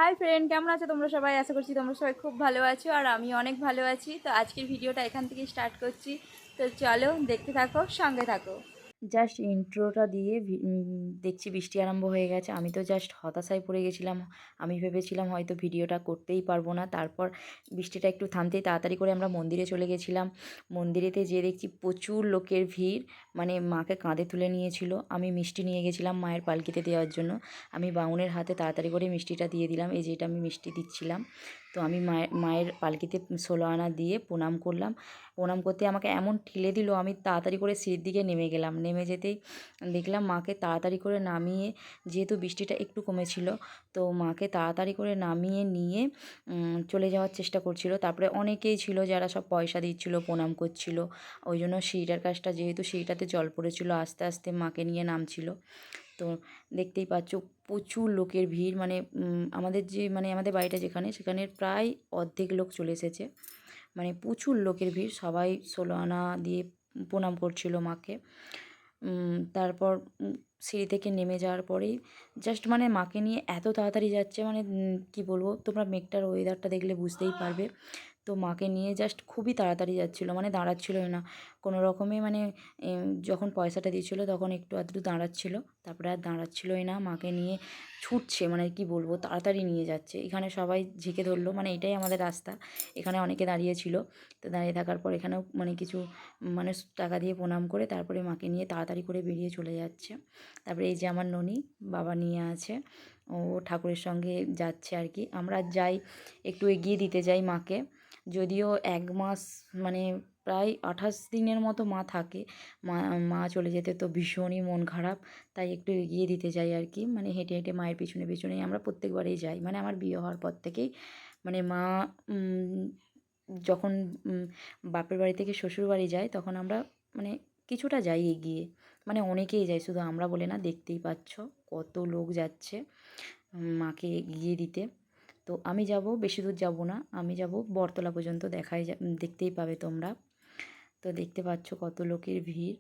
Hi friend, কেমন আছো তোমরা সবাই? আশা করছি তোমরা সবাই খুব ভালো আছো আর আমি অনেক ভালো আছি। তো আজকের ভিডিওটা এখান থেকে স্টার্ট করছি। তো চলো দেখতে থাকো, সঙ্গে থাকো। জাস্ট ইন্ট্রোটা দিয়ে দেখছি বৃষ্টি আরম্ভ হয়ে গেছে। আমি তো জাস্ট হতাশায় পড়ে গেছিলাম। আমি ভেবেছিলাম হয়তো ভিডিওটা করতেই পারবো না। তারপর বৃষ্টিটা একটু থামতেই তাড়াতাড়ি করে আমরা মন্দিরে চলে গেছিলাম। মন্দিরেতে যেয়ে দেখছি প্রচুর লোকের ভিড়, মানে মাকে কাঁধে তুলে নিয়েছিল। আমি মিষ্টি নিয়ে গেছিলাম মায়ের পালকিতে দেওয়ার জন্য। আমি বামুনের হাতে তাড়াতাড়ি করে মিষ্টিটা দিয়ে দিলাম। এই যে এটা আমি মিষ্টি দিচ্ছিলাম। তো আমি মায়ের পালকিতে 16 আনা দিয়ে প্রণাম করলাম। প্রণাম করতে আমাকে এমন ঠেলে দিল, আমি তাড়াতাড়ি করে সিঁড়ির দিকে নেমে গেলাম। নেমে যেতেই দেখলাম মাকে তাড়াতাড়ি করে নামিয়ে, যেহেতু বৃষ্টিটা একটু কমেছিল, তো মাকে তাড়াতাড়ি করে নামিয়ে নিয়ে চলে যাওয়ার চেষ্টা করছিল। তারপরে অনেকেই ছিল যারা সব পয়সা দিচ্ছিল, প্রণাম করছিল। ওই জন্য সিঁড়িটার কাজটা, যেহেতু সিঁড়িটাতে জল পড়েছিল, আস্তে আস্তে মাকে নিয়ে নামছিল। তো দেখতেই পাচ্ছ প্রচুর লোকের ভিড়, মানে আমাদের বাড়িটা যেখানে, সেখানে প্রায় অর্ধেক লোক চলে এসেছে। মানে প্রচুর লোকের ভিড়, সবাই 16 আনা দিয়ে প্রণাম করছিল মাকে। তারপর সিঁড়ি থেকে নেমে যাওয়ার পরেই জাস্ট মানে মাকে নিয়ে এত তাড়াতাড়ি যাচ্ছে, মানে কি বলবো, তোমরা মেঘটার ওয়েদারটা দেখলে বুঝতেই পারবে। তো মাকে নিয়ে জাস্ট খুবই তাড়াতাড়ি যাচ্ছিলো, মানে দাঁড়াচ্ছিলোই না কোনো রকমে। মানে যখন পয়সাটা দিয়েছিলো তখন একটু আধটু দাঁড়াচ্ছিলো, তারপরে আর দাঁড়াচ্ছিলোই না। মাকে নিয়ে ছুটছে, মানে কি বলবো, তাড়াতাড়ি নিয়ে যাচ্ছে। এখানে সবাই ঝেঁকে ধরলো, মানে এটাই আমাদের রাস্তা। এখানে অনেকে দাঁড়িয়েছিল। তো দাঁড়িয়ে থাকার পর এখানেও মানে কিছু মানুষ টাকা দিয়ে প্রণাম করে তারপরে মাকে নিয়ে তাড়াতাড়ি করে বেরিয়ে চলে যাচ্ছে। তারপরে এই যে আমার ননি বাবা নিয়ে আছে, ও ঠাকুরের সঙ্গে যাচ্ছে আর কি। আমরা যাই, একটু এগিয়ে দিতে যাই মাকে। যদিও 1 মাস, মানে প্রায় 28 দিনের মতো মা থাকে। মা মা চলে যেতে তো ভীষণই মন খারাপ, তাই একটু এগিয়ে দিতে যাই আর কি। মানে হেঁটে হেঁটে মায়ের পিছনে পিছনেই আমরা প্রত্যেকবারেই যাই। মানে আমার বিয়ে হওয়ার পর থেকেই, মানে মা যখন বাপের বাড়ি থেকে শ্বশুর বাড়ি যায়, তখন আমরা মানে কিছুটা যাই এগিয়ে। মানে অনেকেই যায়, শুধু আমরা বলে না, দেখতেই পাচ্ছ কত লোক যাচ্ছে মাকে এগিয়ে দিতে। তো আমি যাব, বেশি দূর যাব না, আমি যাব বটতলা পর্যন্ত, দেখতেই পাবে তোমরা। তো দেখতে পাচ্ছ কত লোকের ভিড়।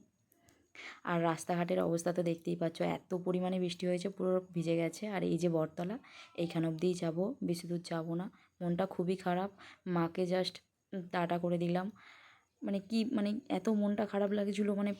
আর রাস্তাঘাটের অবস্থা তো দেখতেই পাচ্ছ, এত পরিমাণে বৃষ্টি হয়েছে, পুরো ভিজে গেছে। আর এই যে বটতলা, এইখান অবধিই যাব, বেশি দূর যাব না। মনটা খুবই খারাপ, মাকে জাস্ট টাটা করে দিলাম। মানে কি, মানে এত মনটা খারাপ লাগছিলো, মানে